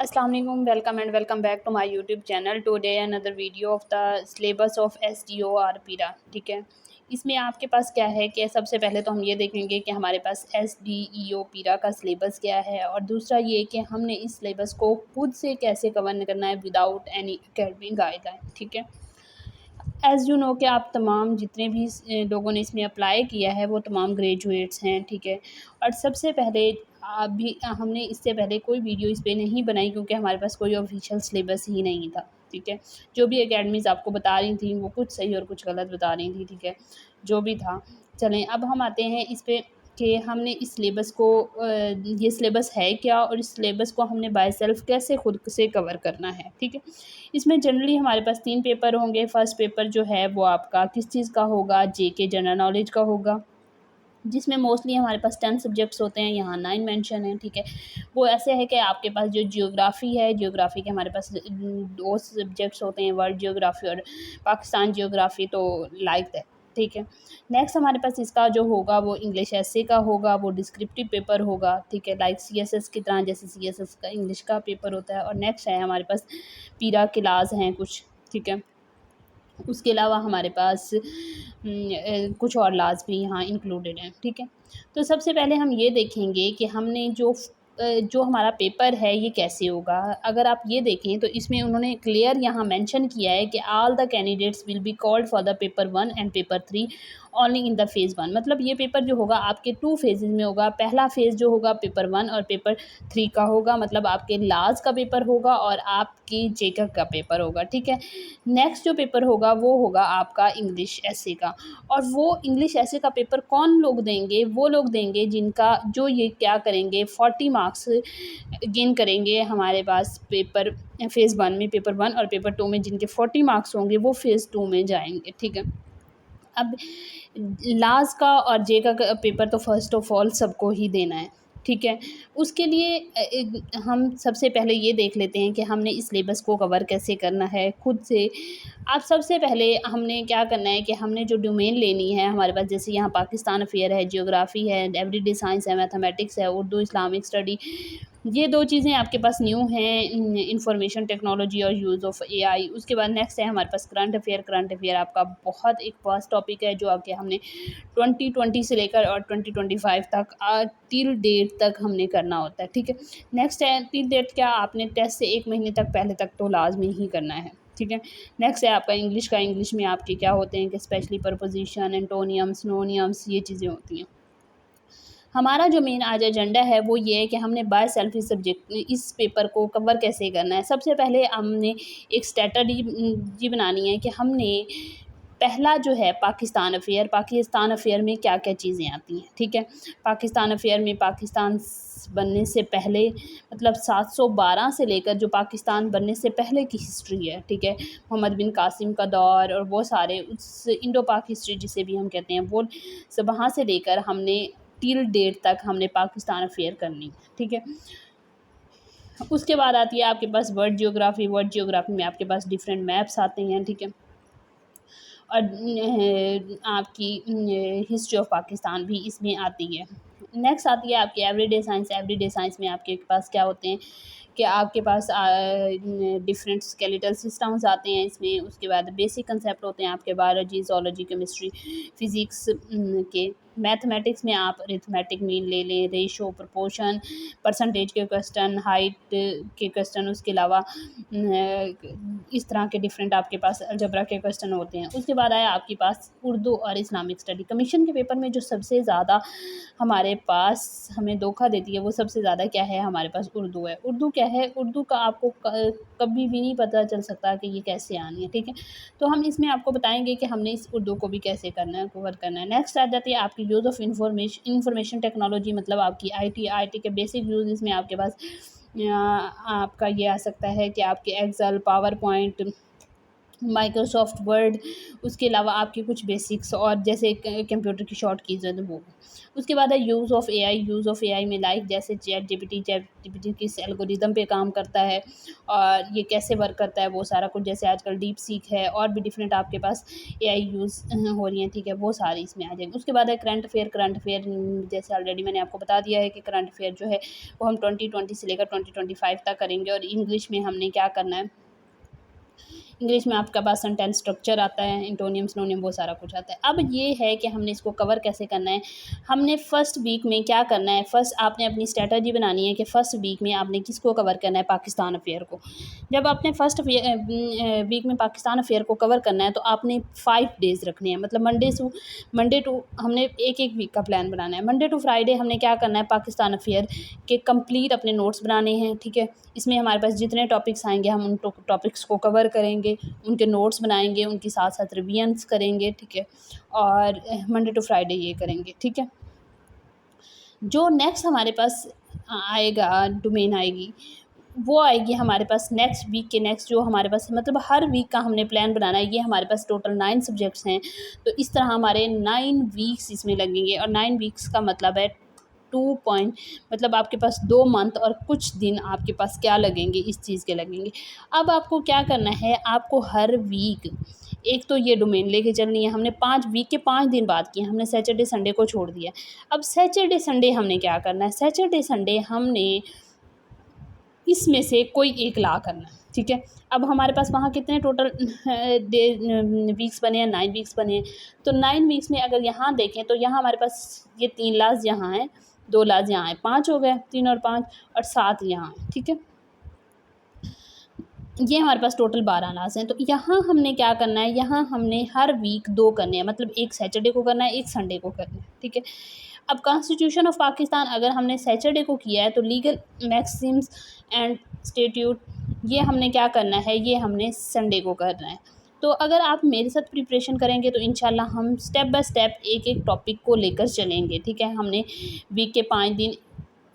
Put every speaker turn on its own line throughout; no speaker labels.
अस्सलाम वालेकुम, welcome and welcome back to my YouTube channel. Today another video of the syllabus of SDO R पीरा। ठीक है, इसमें आपके पास क्या है कि सबसे पहले तो हम ये देखेंगे कि हमारे पास एसडीईओ पीरा का सिलेबस क्या है, और दूसरा ये कि हमने इस सिलेबस को खुद से कैसे कवर करना है विदाउट एनी एकेडमिक गाइडलाइन। ठीक है, एज़ यू नो कि आप तमाम जितने भी लोगों ने इसमें अप्लाई किया है वो तमाम ग्रेजुएट्स हैं। ठीक है, और सबसे पहले अभी हमने इससे पहले कोई वीडियो इस पे नहीं बनाई क्योंकि हमारे पास कोई ऑफिशियल सिलेबस ही नहीं था। ठीक है, जो भी एकेडमीज़ आपको बता रही थी वो कुछ सही और कुछ गलत बता रही थी। ठीक है, जो भी था। चलें अब हम आते हैं इस पे कि हमने इस सिलेबस को ये सिलेबस है क्या, और इस सिलेबस को हमने बाय सेल्फ कैसे खुद से कवर करना है। ठीक है, इसमें जनरली हमारे पास 3 पेपर होंगे। फर्स्ट पेपर जो है वो आपका किस चीज़ का होगा, जेके जनरल नॉलेज का होगा, जिसमें मोस्टली हमारे पास 10 सब्जेक्ट्स होते हैं, यहाँ 9 मेंशन हैं। ठीक है, वो ऐसे है कि आपके पास जो जियोग्राफ़ी है, जियोग्राफ़ी के हमारे पास 2 सब्जेक्ट्स होते हैं, वर्ल्ड जियोग्राफ़ी और पाकिस्तान जियोग्राफ़ी, तो लाइक दैट। ठीक है, नेक्स्ट हमारे पास इसका जो होगा वो इंग्लिश एसे का होगा, वो डिस्क्रिप्टिव पेपर होगा। ठीक है, लाइक सीएसएस की तरह, जैसे सीएसएस का इंग्लिश का पेपर होता है। और नेक्स्ट है हमारे पास पीरा क्लास हैं कुछ। ठीक है, उसके अलावा हमारे पास कुछ और लॉज़ भी यहाँ इंक्लूडेड हैं। ठीक है, तो सबसे पहले हम ये देखेंगे कि हमने जो हमारा पेपर है ये कैसे होगा। अगर आप ये देखें तो इसमें उन्होंने क्लियर यहाँ मेंशन किया है कि all the candidates will be called for the paper 1 and paper 3 only in the phase 1। मतलब ये पेपर जो होगा आपके 2 फेजेज़ में होगा। पहला फ़ेज़ जो होगा पेपर 1 और पेपर 3 का होगा, मतलब आपके लॉज़ का पेपर होगा और आपकी जेकब का पेपर होगा। ठीक है, नेक्स्ट जो पेपर होगा वो होगा आपका इंग्लिश एसे का। और वो इंग्लिश एसे का पेपर कौन लोग देंगे, वो लोग देंगे जिनका जो ये क्या करेंगे 40 मार्क्स गेन करेंगे हमारे पास पेपर फ़ेज़ 1 में, पेपर 1 और पेपर 2 में जिनके 40 मार्क्स होंगे वो फ़ेज़ 2 में जाएंगे। ठीक है, अब लास्ट का और जे का पेपर तो फर्स्ट ऑफ ऑल सबको ही देना है। ठीक है, उसके लिए हम सबसे पहले ये देख लेते हैं कि हमने इस सिलेबस को कवर कैसे करना है खुद से। अब सबसे पहले हमने क्या करना है कि हमने जो डोमेन लेनी है हमारे पास, जैसे यहाँ पाकिस्तान अफेयर है, जियोग्राफ़ी है, एवरीडे साइंस है, मैथमेटिक्स है, उर्दू इस्लामिक स्टडी, ये 2 चीज़ें आपके पास न्यू हैं, इंफॉर्मेशन टेक्नोलॉजी और यूज़ ऑफ एआई। उसके बाद नेक्स्ट है हमारे पास करंट अफेयर। करंट अफेयर आपका बहुत एक वास्ट टॉपिक है जो आगे हमने 2020 से लेकर और 2025 तक टिल डेट तक हमने करना होता है। ठीक है, नेक्स्ट है टिल डेट क्या, आपने टेस्ट से 1 महीने तक पहले तक तो लाजमी ही करना है। ठीक है, नेक्स्ट है आपका इंग्लिश का। इंग्लिश में आपके क्या होते हैं कि स्पेशली प्रपोजिशन, एंटोनियम्स, सिनोनियम्स, ये चीज़ें होती हैं। हमारा जो मेन आज एजेंडा है वो ये है कि हमने बाय सेल्फ इस सब्जेक्ट इस पेपर को कवर कैसे करना है। सबसे पहले हमने एक स्ट्रैटेजी बनानी है कि हमने पहला जो है पाकिस्तान अफेयर में क्या-क्या चीज़ें आती हैं। ठीक है, पाकिस्तान अफेयर में पाकिस्तान बनने से पहले, मतलब 712 से लेकर जो पाकिस्तान बनने से पहले की हिस्ट्री है। ठीक है, मोहम्मद बिन कासिम का दौर और वो सारे उस इंडो पाक हिस्ट्री जिसे भी हम कहते हैं, वो सब वहाँ से लेकर हमने टिल डेट तक हमने पाकिस्तान अफेयर करनी है। ठीक है, उसके बाद आती है आपके पास वर्ल्ड जियोग्राफी। वर्ल्ड जियोग्राफी में आपके पास डिफरेंट मैप्स आते हैं। ठीक है, और आपकी हिस्ट्री ऑफ पाकिस्तान भी इसमें आती है। नेक्स्ट आती है आपकी एवरीडे साइंस। एवरीडे साइंस में आपके पास क्या होते हैं कि आपके पास डिफरेंट स्केलेटल सिस्टम्स आते हैं इसमें। उसके बाद बेसिक कंसेप्ट होते हैं आपके बायोलॉजी, ज़ूलॉजी, केमिस्ट्री, फिज़िक्स के। मैथमेटिक्स में आप अरिथमेटिक मीन ले लें, रेशो, प्रोपोर्शन, परसेंटेज के क्वेश्चन, हाइट के क्वेश्चन, उसके अलावा इस तरह के डिफरेंट आपके पास अलजेब्रा के क्वेश्चन होते हैं। उसके बाद आया आपके पास उर्दू और इस्लामिक स्टडी। कमीशन के पेपर में जो सबसे ज़्यादा हमारे पास हमें धोखा देती है वो सबसे ज़्यादा क्या है, हमारे पास उर्दू है। उर्दू क्या है, उर्दू का आपको कभी भी नहीं पता चल सकता कि ये कैसे आनी है। ठीक है, तो हम इसमें आपको बताएंगे कि हमने इस उर्दू को भी कैसे करना है, कवर करना है। नेक्स्ट आ जाती है आपकी यूज़ ऑफ इंफॉर्मेशन टेक्नोलॉजी, मतलब आपकी आईटी के बेसिक यूज़। इसमें आपके पास आपका ये आ सकता है कि आपके Excel, PowerPoint, Microsoft Word, उसके अलावा आपके कुछ बेसिक्स और जैसे कंप्यूटर की शॉर्ट कीज़ है तो वो। उसके बाद है यूज़ ऑफ़ एआई में लाइक जैसे चैट जीपीटी किस एल्गोरिदम पे काम करता है और ये कैसे वर्क करता है, वो सारा कुछ। जैसे आजकल डीप सीक है और भी डिफरेंट आपके पास एआई यूज़ हो रही हैं, ठीक है, वो सारी इसमें आ जाएगी। उसके बाद है करंट अफेयर जैसे ऑलरेडी मैंने आपको बता दिया है कि करंट अफेयर जो है वो हम 2020 से लेकर 2025 तक करेंगे। और इंग्लिश में हमने क्या करना है, इंग्लिश में आपके पास सेंटेंस स्ट्रक्चर आता है, एंटोनियम सिनोनियम वो सारा कुछ आता है। अब ये है कि हमने इसको कवर कैसे करना है। हमने फर्स्ट वीक में क्या करना है, फर्स्ट आपने अपनी स्ट्रेटजी बनानी है कि फर्स्ट वीक में आपने किसको कवर करना है, पाकिस्तान अफेयर को। जब आपने फर्स्ट वीक में पाकिस्तान अफेयर को कवर करना है तो आपने 5 डेज़ रखने हैं, मतलब मंडे टू हमने एक वीक का प्लान बनाना है। मंडे टू फ्राइडे हमने क्या करना है, पाकिस्तान अफेयर के कंप्लीट अपने नोट्स बनाने हैं, ठीक है। इसमें हमारे पास जितने टॉपिक्स आएंगे हम उन टॉपिक्स को कवर करेंगे, उनके नोट्स बनाएंगे, उनके साथ साथ रिविजन्स करेंगे, ठीक है। और मंडे टू फ्राइडे ये करेंगे, ठीक है। जो नेक्स्ट हमारे पास आएगा, डोमेन आएगी, वो आएगी हमारे पास नेक्स्ट वीक के नेक्स्ट, जो हमारे पास मतलब हर वीक का हमने प्लान बनाना है। ये हमारे पास टोटल 9 सब्जेक्ट्स हैं, तो इस तरह हमारे 9 वीक्स इसमें लगेंगे। और 9 वीक्स का मतलब है 2 पॉइंट, मतलब आपके पास 2 मंथ और कुछ दिन आपके पास क्या लगेंगे, इस चीज़ के लगेंगे। अब आपको क्या करना है, आपको हर वीक एक तो ये डोमेन लेके चलनी है। हमने 5 वीक के 5 दिन बाद किए, हमने सैटरडे संडे को छोड़ दिया। अब सैटरडे संडे हमने क्या करना है, सैटरडे संडे हमने इसमें से कोई एक ला करना है, ठीक है। अब हमारे पास वहाँ कितने टोटल वीक्स बने हैं, 9 वीक्स बने हैं। तो 9 वीक्स में अगर यहाँ देखें तो यहाँ हमारे पास ये 3 लाज यहाँ हैं, 2 लाज यहाँ हैं, 5 हो गए, 3 और 5 और 7 यहाँ हैं, ठीक है। ये हमारे पास टोटल 12 लाज हैं। तो यहाँ हमने क्या करना है, यहाँ हमने हर वीक 2 करने हैं, मतलब एक सैटरडे को करना है, एक संडे को करना है, ठीक है। अब कॉन्स्टिट्यूशन ऑफ पाकिस्तान अगर हमने सैटरडे को किया है तो लीगल मैक्सिम्स एंड स्टेट्यूट ये हमने क्या करना है, ये हमने संडे को करना है। तो अगर आप मेरे साथ प्रिपरेशन करेंगे तो इंशाल्लाह हम स्टेप बाय स्टेप एक एक टॉपिक को लेकर चलेंगे, ठीक है। हमने वीक के 5 दिन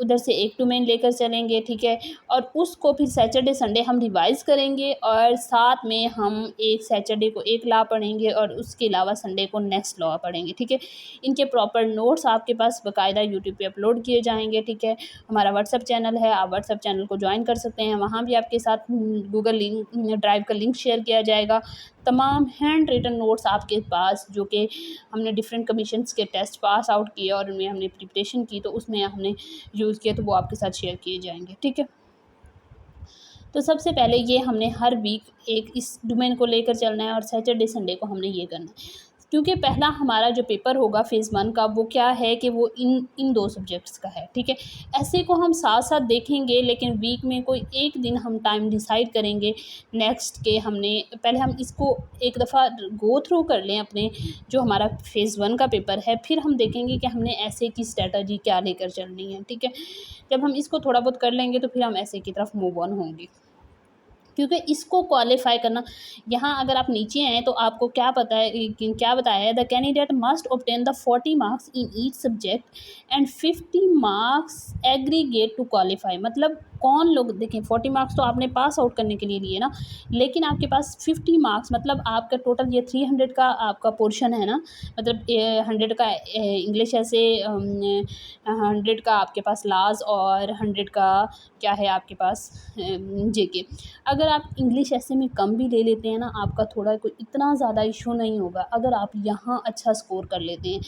उधर से एक डोमेन लेकर चलेंगे, ठीक है। और उसको फिर सैटरडे संडे हम रिवाइज़ करेंगे और साथ में हम एक सैटरडे को एक लॉ पढ़ेंगे और उसके अलावा संडे को नेक्स्ट लॉ पढ़ेंगे, ठीक है। इनके प्रॉपर नोट्स आपके पास बाकायदा यूट्यूब पे अपलोड किए जाएंगे, ठीक है। हमारा व्हाट्सअप चैनल है, आप व्हाट्सअप चैनल को ज्वाइन कर सकते हैं, वहाँ भी आपके साथ गूगल लिंक ड्राइव का लिंक शेयर किया जाएगा। तमाम हैंड रिटन नोट्स आपके पास जो कि हमने डिफरेंट कमीशंस के टेस्ट पास आउट किए और उनमें हमने प्रिपरेशन की, तो उसमें हमने यूज़ किया, तो वो आपके साथ शेयर किए जाएंगे, ठीक है। तो सबसे पहले ये हमने हर वीक एक इस डोमेन को लेकर चलना है और सैटरडे संडे को हमने ये करना है, क्योंकि पहला हमारा जो पेपर होगा फेज़ 1 का वो क्या है कि वो इन 2 सब्जेक्ट्स का है, ठीक है। ऐसे को हम साथ साथ देखेंगे, लेकिन वीक में कोई एक दिन हम टाइम डिसाइड करेंगे नेक्स्ट के हमने पहले हम इसको एक दफ़ा गो थ्रू कर लें अपने जो हमारा फेज़ 1 का पेपर है, फिर हम देखेंगे कि हमने ऐसे की स्ट्रेटजी क्या लेकर चलनी है, ठीक है। जब हम इसको थोड़ा बहुत कर लेंगे तो फिर हम ऐसे की तरफ मूव ऑन होंगे, क्योंकि इसको क्वालिफाई करना। यहाँ अगर आप नीचे आएँ तो आपको क्या पता है कि क्या बताया है, the candidate must obtain the 40 marks in each subject and 50 marks aggregate to qualify. मतलब कौन लोग देखें, 40 मार्क्स तो आपने पास आउट करने के लिए लिए ना, लेकिन आपके पास 50 मार्क्स मतलब आपका टोटल ये 300 का आपका पोर्शन है ना, मतलब 100 का इंग्लिश ऐसे 100 का आपके पास लाज और 100 का क्या है आपके पास जेके। अगर आप इंग्लिश ऐसे में कम भी ले लेते हैं ना, आपका थोड़ा कोई इतना ज़्यादा इशू नहीं होगा अगर आप यहाँ अच्छा स्कोर कर लेते हैं।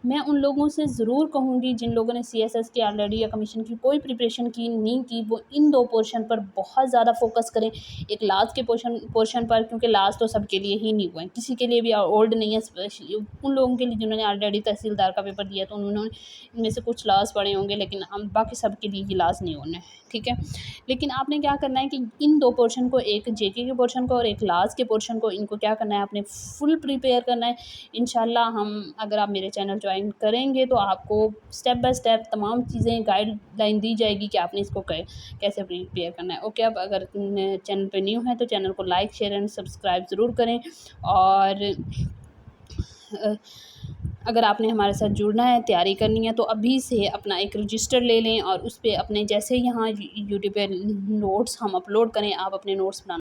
मैं उन लोगों से ज़रूर कहूँगी जिन लोगों ने CSS की ऑलरेडी या कमीशन की कोई प्रिपरेशन की नहीं की, वो इन 2 पोर्शन पर बहुत ज़्यादा फोकस करें। एक लास्ट के पोर्शन पर, क्योंकि लास्ट तो सबके लिए ही नहीं हुआ है, किसी के लिए भी ओल्ड नहीं है, स्पेशली उन लोगों के लिए जिन्होंने ऑलरेडी तहसीलदार का पेपर दिया तो उन्होंने इनमें से कुछ लास्ट पढ़े होंगे, लेकिन बाकी सबके लिए ये लास्ट नहीं होना है, ठीक है। लेकिन आपने क्या करना है कि इन 2 पोर्शन को, एक जेके के पोर्शन को और एक लास्ट के पोर्शन को, इनको क्या करना है, आपने फुल प्रिपेयर करना है। इंशाल्लाह हम अगर आप मेरे चैनल ज्वाइन करेंगे तो आपको स्टेप बाय स्टेप तमाम चीज़ें गाइडलाइन दी जाएगी कि आपने इसको कैसे प्रिपेयर करना है। ओके, अब अगर चैनल पे न्यू है तो चैनल को लाइक शेयर एंड सब्सक्राइब ज़रूर करें। और अगर आपने हमारे साथ जुड़ना है, तैयारी करनी है, तो अभी से अपना एक रजिस्टर ले लें और उस पर अपने जैसे यहाँ यूट्यूब पे नोट्स हम अपलोड करें, आप अपने नोट्स बनाना